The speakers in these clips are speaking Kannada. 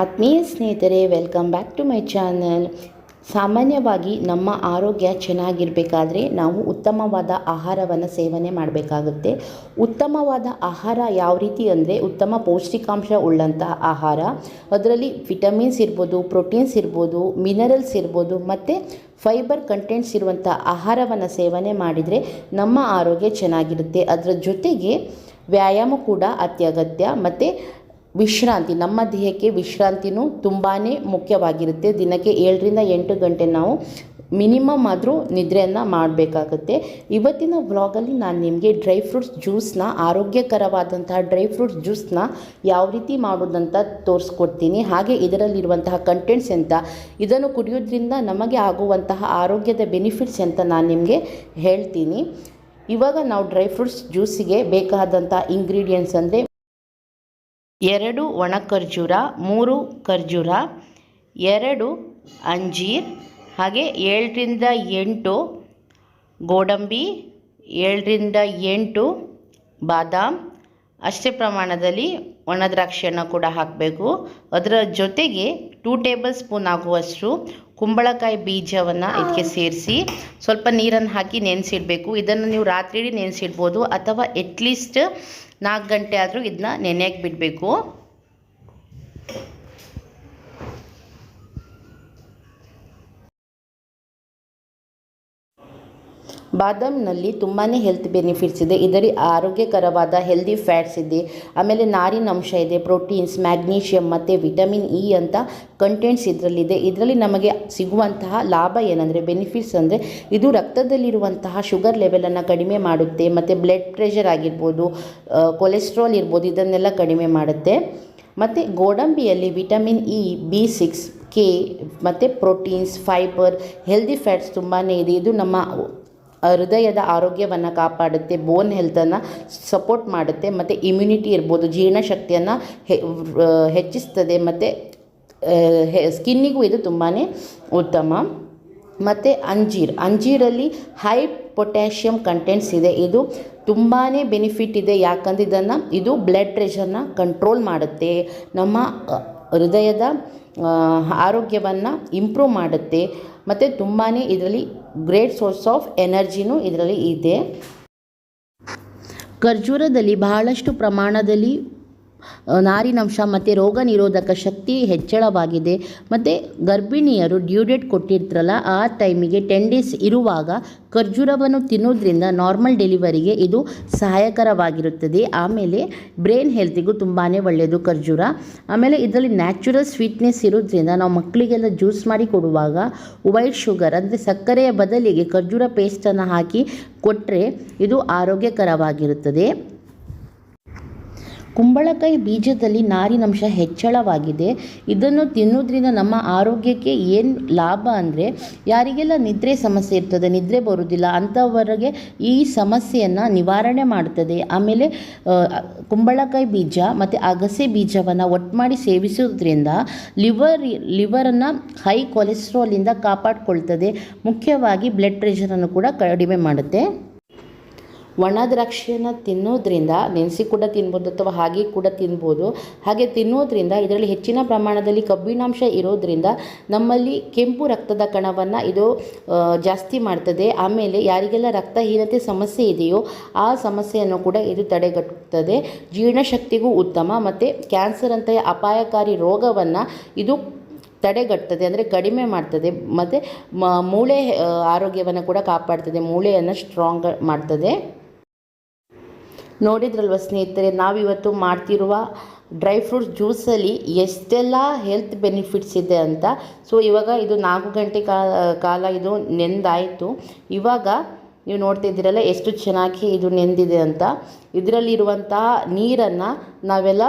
ಆತ್ಮೀಯ ಸ್ನೇಹಿತರೆ, welcome back to my channel. ಸಾಮಾನ್ಯವಾಗಿ ನಮ್ಮ ಆರೋಗ್ಯ ಚೆನ್ನಾಗಿರಬೇಕಾದ್ರೆ ನಾವು ಉತ್ತಮವಾದ ಆಹಾರವನ್ನು ಸೇವನೆ ಮಾಡಬೇಕಾಗುತ್ತೆ. ಉತ್ತಮವಾದ ಆಹಾರ ಯಾವ ರೀತಿ ಅಂದರೆ ಉತ್ತಮ ಪೌಷ್ಟಿಕಾಂಶ ಉಳ್ಳಂತಹ ಆಹಾರ. ಅದರಲ್ಲಿ ವಿಟಮಿನ್ಸ್ ಇರ್ಬೋದು, ಪ್ರೋಟೀನ್ಸ್ ಇರ್ಬೋದು, ಮಿನರಲ್ಸ್ ಇರ್ಬೋದು ಮತ್ತು ಫೈಬರ್ ಕಂಟೆಂಟ್ಸ್ ಇರುವಂಥ ಆಹಾರವನ್ನು ಸೇವನೆ ಮಾಡಿದರೆ ನಮ್ಮ ಆರೋಗ್ಯ ಚೆನ್ನಾಗಿರುತ್ತೆ. ಅದರ ಜೊತೆಗೆ ವ್ಯಾಯಾಮ ಕೂಡ ಅತ್ಯಗತ್ಯ ಮತ್ತು ವಿಶ್ರಾಂತಿ, ನಮ್ಮ ದೇಹಕ್ಕೆ ವಿಶ್ರಾಂತಿನೂ ತುಂಬಾ ಮುಖ್ಯವಾಗಿರುತ್ತೆ. ದಿನಕ್ಕೆ 7 ರಿಂದ 8 ಗಂಟೆ ನಾವು ಮಿನಿಮಮ್ ಆದರೂ ನಿದ್ರೆಯನ್ನು ಮಾಡಬೇಕಾಗುತ್ತೆ. ಇವತ್ತಿನ ವ್ಲಾಗಲ್ಲಿ ನಾನು ನಿಮಗೆ ಡ್ರೈ ಫ್ರೂಟ್ಸ್ ಜ್ಯೂಸನ್ನ, ಆರೋಗ್ಯಕರವಾದಂತಹ ಡ್ರೈ ಫ್ರೂಟ್ಸ್ ಜ್ಯೂಸನ್ನ ಯಾವ ರೀತಿ ಮಾಡೋದಂತ ತೋರಿಸ್ಕೊಡ್ತೀನಿ. ಹಾಗೆ ಇದರಲ್ಲಿರುವಂತಹ ಕಂಟೆಂಟ್ಸ್ ಎಂತ, ಇದನ್ನು ಕುಡಿಯೋದ್ರಿಂದ ನಮಗೆ ಆಗುವಂತಹ ಆರೋಗ್ಯದ ಬೆನಿಫಿಟ್ಸ್ ಅಂತ ನಾನು ನಿಮಗೆ ಹೇಳ್ತೀನಿ. ಇವಾಗ ನಾವು ಡ್ರೈ ಫ್ರೂಟ್ಸ್ ಜ್ಯೂಸಿಗೆ ಬೇಕಾದಂಥ ಇಂಗ್ರೀಡಿಯೆಂಟ್ಸ್ ಅಂದರೆ 2 ಒಣ ಖರ್ಜೂರ, 3 ಖರ್ಜೂರ, 2 ಅಂಜೀರ್, ಹಾಗೆ 7 ರಿಂದ 8 ಗೋಡಂಬಿ, 7 ರಿಂದ 8 ಬಾದಾಮ್, ಅಷ್ಟೇ ಪ್ರಮಾಣದಲ್ಲಿ ಒಣ ದ್ರಾಕ್ಷಿಯನ್ನು ಕೂಡ ಹಾಕಬೇಕು. ಅದರ ಜೊತೆಗೆ 2 ಟೇಬಲ್ ಸ್ಪೂನ್ ಆಗುವಷ್ಟು ಕುಂಬಳಕಾಯಿ ಬೀಜವನ್ನು ಇದಕ್ಕೆ ಸೇರಿಸಿ ಸ್ವಲ್ಪ ನೀರನ್ನು ಹಾಕಿ ನೆನೆಸಿಡಬೇಕು. ಇದನ್ನು ನೀವು ರಾತ್ರಿ ಇಡೀ ನೆನೆಸಿಡ್ಬೋದು ಅಥವಾ ಅಟ್ಲೀಸ್ಟ್ 4 ಗಂಟೆ ಆದರೂ ಇದನ್ನ ನೆನೆಯಕ್ಕೆ ಬಿಡಬೇಕು. ಬಾದಾಮ್ನಲ್ಲಿ ತುಂಬಾ ಹೆಲ್ತ್ ಬೆನಿಫಿಟ್ಸ್ ಇದೆ. ಇದರಲ್ಲಿ ಆರೋಗ್ಯಕರವಾದ ಹೆಲ್ದಿ ಫ್ಯಾಟ್ಸ್ ಇದೆ, ಆಮೇಲೆ ನಾರಿನಂಶ ಇದೆ, ಪ್ರೋಟೀನ್ಸ್, ಮ್ಯಾಗ್ನೀಷಿಯಮ್ ಮತ್ತು ವಿಟಮಿನ್ ಇ ಅಂತ ಕಂಟೆಂಟ್ಸ್ ಇದರಲ್ಲಿದೆ. ಇದರಲ್ಲಿ ನಮಗೆ ಸಿಗುವಂತಹ ಲಾಭ ಏನಂದರೆ, ಬೆನಿಫಿಟ್ಸ್ ಅಂದರೆ ಇದು ರಕ್ತದಲ್ಲಿರುವಂತಹ ಶುಗರ್ ಲೆವೆಲನ್ನು ಕಡಿಮೆ ಮಾಡುತ್ತೆ ಮತ್ತು ಬ್ಲಡ್ ಪ್ರೆಷರ್ ಆಗಿರ್ಬೋದು, ಕೊಲೆಸ್ಟ್ರಾಲ್ ಇರ್ಬೋದು, ಇದನ್ನೆಲ್ಲ ಕಡಿಮೆ ಮಾಡುತ್ತೆ. ಮತ್ತು ಗೋಡಂಬಿಯಲ್ಲಿ ವಿಟಮಿನ್ ಇ, B6, K ಮತ್ತು ಪ್ರೋಟೀನ್ಸ್, ಫೈಬರ್, ಹೆಲ್ದಿ ಫ್ಯಾಟ್ಸ್ ತುಂಬಾ ಇದೆ. ಇದು ನಮ್ಮ ಹೃದಯದ ಆರೋಗ್ಯವನ್ನು ಕಾಪಾಡುತ್ತೆ, ಬೋನ್ ಹೆಲ್ತನ್ನು ಸಪೋರ್ಟ್ ಮಾಡುತ್ತೆ ಮತ್ತು ಇಮ್ಯುನಿಟಿ ಇರ್ಬೋದು, ಜೀರ್ಣಶಕ್ತಿಯನ್ನು ಹೆಚ್ಚಿಸ್ತದೆ ಮತ್ತು ಸ್ಕಿನ್ನಿಗೂ ಇದು ತುಂಬಾ ಉತ್ತಮ. ಮತ್ತು ಅಂಜೀರಲ್ಲಿ ಹೈ ಪೊಟ್ಯಾಷಿಯಮ್ ಕಂಟೆಂಟ್ಸ್ ಇದೆ. ಇದು ತುಂಬಾ ಬೆನಿಫಿಟ್ ಇದೆ. ಯಾಕಂದರೆ ಇದು ಬ್ಲಡ್ ಪ್ರೆಷರ್ನ ಕಂಟ್ರೋಲ್ ಮಾಡುತ್ತೆ, ನಮ್ಮ ಹೃದಯದ ಆರೋಗ್ಯವನ್ನು ಇಂಪ್ರೂವ್ ಮಾಡುತ್ತೆ ಮತ್ತು ತುಂಬಾ ಇದರಲ್ಲಿ ಗ್ರೇಟ್ ಸೋರ್ಸ್ ಆಫ್ ಎನರ್ಜಿನೂ ಇದರಲ್ಲಿ ಇದೆ. ಖರ್ಜೂರದಲ್ಲಿ ಬಹಳಷ್ಟು ಪ್ರಮಾಣದಲ್ಲಿ ನಾರಿನಂಶ ಮತ್ತು ರೋಗ ನಿರೋಧಕ ಶಕ್ತಿ ಹೆಚ್ಚಳವಾಗಿದೆ. ಮತ್ತು ಗರ್ಭಿಣಿಯರು ಡ್ಯೂ ಡೇಟ್ ಕೊಟ್ಟಿರ್ತಾರಲ್ಲ, ಆ ಟೈಮಿಗೆ 10 ಡೇಸ್ ಇರುವಾಗ ಖರ್ಜೂರವನ್ನು ತಿನ್ನೋದ್ರಿಂದ ನಾರ್ಮಲ್ ಡೆಲಿವರಿಗೆ ಇದು ಸಹಾಯಕರವಾಗಿರುತ್ತದೆ. ಆಮೇಲೆ ಬ್ರೈನ್ ಹೆಲ್ತಿಗೂ ತುಂಬಾ ಒಳ್ಳೆಯದು ಖರ್ಜೂರ. ಆಮೇಲೆ ಇದರಲ್ಲಿ ನ್ಯಾಚುರಲ್ ಸ್ವೀಟ್ನೆಸ್ ಇರೋದ್ರಿಂದ ನಾವು ಮಕ್ಕಳಿಗೆಲ್ಲ ಜ್ಯೂಸ್ ಮಾಡಿ ಕೊಡುವಾಗ ವೈಟ್ ಶುಗರ್ ಅಂದರೆ ಸಕ್ಕರೆಯ ಬದಲಿಗೆ ಖರ್ಜೂರ ಪೇಸ್ಟನ್ನು ಹಾಕಿ ಕೊಟ್ಟರೆ ಇದು ಆರೋಗ್ಯಕರವಾಗಿರುತ್ತದೆ. ಕುಂಬಳಕಾಯಿ ಬೀಜದಲ್ಲಿ ನಾರಿನಂಶ ಹೆಚ್ಚಳವಾಗಿದೆ. ಇದನ್ನು ತಿನ್ನೋದ್ರಿಂದ ನಮ್ಮ ಆರೋಗ್ಯಕ್ಕೆ ಏನು ಲಾಭ ಅಂದರೆ, ಯಾರಿಗೆಲ್ಲ ನಿದ್ರೆ ಸಮಸ್ಯೆ ಇರ್ತದೆ, ನಿದ್ರೆ ಬರೋದಿಲ್ಲ ಅಂಥವರಿಗೆ ಈ ಸಮಸ್ಯೆಯನ್ನು ನಿವಾರಣೆ ಮಾಡ್ತದೆ. ಆಮೇಲೆ ಕುಂಬಳಕಾಯಿ ಬೀಜ ಮತ್ತು ಅಗಸೆ ಬೀಜವನ್ನು ಒಟ್ಟು ಮಾಡಿ ಸೇವಿಸೋದ್ರಿಂದ ಲಿವರನ್ನು ಹೈ ಕೊಲೆಸ್ಟ್ರಾಲಿಂದ ಕಾಪಾಡಿಕೊಳ್ತದೆ. ಮುಖ್ಯವಾಗಿ ಬ್ಲಡ್ ಪ್ರೆಷರನ್ನು ಕೂಡ ಕಡಿಮೆ ಮಾಡುತ್ತೆ. ಒಣ ದ್ರಾಕ್ಷಿಯನ್ನು ತಿನ್ನೋದ್ರಿಂದ ನೆನೆಸಿ ಕೂಡ ತಿನ್ಬೋದು ಅಥವಾ ಹಾಗೆ ಕೂಡ ತಿನ್ಬೋದು. ಹಾಗೆ ತಿನ್ನೋದ್ರಿಂದ ಇದರಲ್ಲಿ ಹೆಚ್ಚಿನ ಪ್ರಮಾಣದಲ್ಲಿ ಕಬ್ಬಿಣಾಂಶ ಇರೋದ್ರಿಂದ ನಮ್ಮಲ್ಲಿ ಕೆಂಪು ರಕ್ತದ ಕಣವನ್ನು ಇದು ಜಾಸ್ತಿ ಮಾಡ್ತದೆ. ಆಮೇಲೆ ಯಾರಿಗೆಲ್ಲ ರಕ್ತಹೀನತೆ ಸಮಸ್ಯೆ ಇದೆಯೋ ಆ ಸಮಸ್ಯೆಯನ್ನು ಕೂಡ ಇದು ತಡೆಗಟ್ಟುತ್ತದೆ. ಜೀರ್ಣಶಕ್ತಿಗೂ ಉತ್ತಮ ಮತ್ತು ಕ್ಯಾನ್ಸರ್ ಅಂತಹ ಅಪಾಯಕಾರಿ ರೋಗವನ್ನು ಇದು ತಡೆಗಟ್ತದೆ, ಅಂದರೆ ಕಡಿಮೆ ಮಾಡ್ತದೆ. ಮತ್ತು ಮೂಳೆ ಆರೋಗ್ಯವನ್ನು ಕೂಡ ಕಾಪಾಡ್ತದೆ, ಮೂಳೆಯನ್ನು ಸ್ಟ್ರಾಂಗ್ ಮಾಡ್ತದೆ. ನೋಡಿದ್ರಲ್ವ ಸ್ನೇಹಿತರೆ, ನಾವಿವತ್ತು ಮಾಡ್ತಿರುವ ಡ್ರೈ ಫ್ರೂಟ್ಸ್ ಜ್ಯೂಸಲ್ಲಿ ಎಷ್ಟೆಲ್ಲ ಹೆಲ್ತ್ ಬೆನಿಫಿಟ್ಸ್ ಇದೆ ಅಂತ. ಸೊ ಇವಾಗ ಇದು 4 ಗಂಟೆ ಕಾಲ ಇದು ನೆಂದಾಯಿತು. ಇವಾಗ ನೀವು ನೋಡ್ತಿದ್ದೀರಲ್ಲ ಎಷ್ಟು ಚೆನ್ನಾಗಿ ಇದು ನೆಂದಿದೆ ಅಂತ. ಇದರಲ್ಲಿರುವಂತಹ ನೀರನ್ನು ನಾವೆಲ್ಲ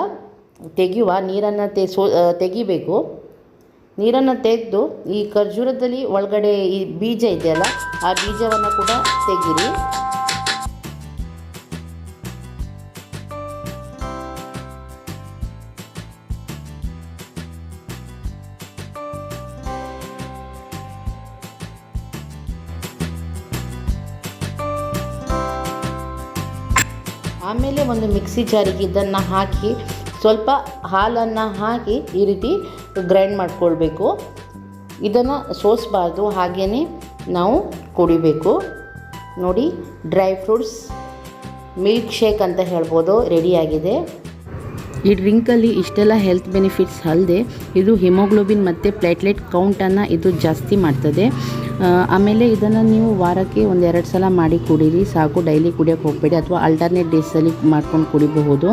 ನೀರನ್ನು ತೆಗಿಬೇಕು. ನೀರನ್ನು ತೆಗೆದು ಈ ಖರ್ಜೂರದಲ್ಲಿ ಒಳಗಡೆ ಈ ಬೀಜ ಇದೆಯಲ್ಲ, ಆ ಬೀಜವನ್ನು ಕೂಡ ತೆಗೀರಿ. ಆಮೇಲೆ ಒಂದು ಮಿಕ್ಸಿ ಜಾರಿಗೆ ಇದನ್ನು ಹಾಕಿ ಸ್ವಲ್ಪ ಹಾಲನ್ನು ಹಾಕಿ ಈ ರೀತಿ ಗ್ರೈಂಡ್ ಮಾಡ್ಕೊಳ್ಬೇಕು. ಇದನ್ನು ಸೋಸಬಾರ್ದು, ಹಾಗೆಯೇ ನಾವು ಕುಡಿಬೇಕು. ನೋಡಿ, ಡ್ರೈ ಫ್ರೂಟ್ಸ್ ಮಿಲ್ಕ್ ಶೇಕ್ ಅಂತ ಹೇಳ್ಬೋದು, ರೆಡಿಯಾಗಿದೆ. ಈ ಡ್ರಿಂಕಲ್ಲಿ ಇಷ್ಟೆಲ್ಲ ಹೆಲ್ತ್ ಬೆನಿಫಿಟ್ಸ್ ಅಲ್ಲದೆ ಇದು ಹಿಮೋಗ್ಲೋಬಿನ್ ಮತ್ತು ಪ್ಲೇಟ್ಲೆಟ್ ಕೌಂಟನ್ನು ಇದು ಜಾಸ್ತಿ ಮಾಡ್ತದೆ. ಆಮೇಲೆ ಇದನ್ನು ನೀವು ವಾರಕ್ಕೆ 1-2 ಸಲ ಮಾಡಿ ಕುಡೀರಿ ಸಾಕು. ಡೈಲಿ ಕುಡಿಯೋಕ್ಕೆ ಹೋಗಬೇಡಿ, ಅಥವಾ ಆಲ್ಟರ್ನೇಟ್ ಡೇಸಲ್ಲಿ ಮಾಡ್ಕೊಂಡು ಕುಡಿಬಹುದು.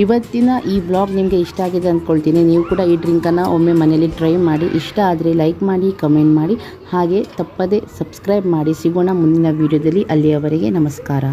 ಇವತ್ತಿನ ಈ ವ್ಲಾಗ್ ನಿಮಗೆ ಇಷ್ಟ ಆಗಿದೆ ಅಂದ್ಕೊಳ್ತೀನಿ. ನೀವು ಕೂಡ ಈ ಡ್ರಿಂಕನ್ನು ಒಮ್ಮೆ ಮನೇಲಿ ಟ್ರೈ ಮಾಡಿ. ಇಷ್ಟ ಆದರೆ ಲೈಕ್ ಮಾಡಿ, ಕಮೆಂಟ್ ಮಾಡಿ, ಹಾಗೆ ತಪ್ಪದೇ ಸಬ್ಸ್ಕ್ರೈಬ್ ಮಾಡಿ. ಸಿಗೋಣ ಮುಂದಿನ ವೀಡಿಯೋದಲ್ಲಿ. ಅಲ್ಲಿಯವರೆಗೆ ನಮಸ್ಕಾರ.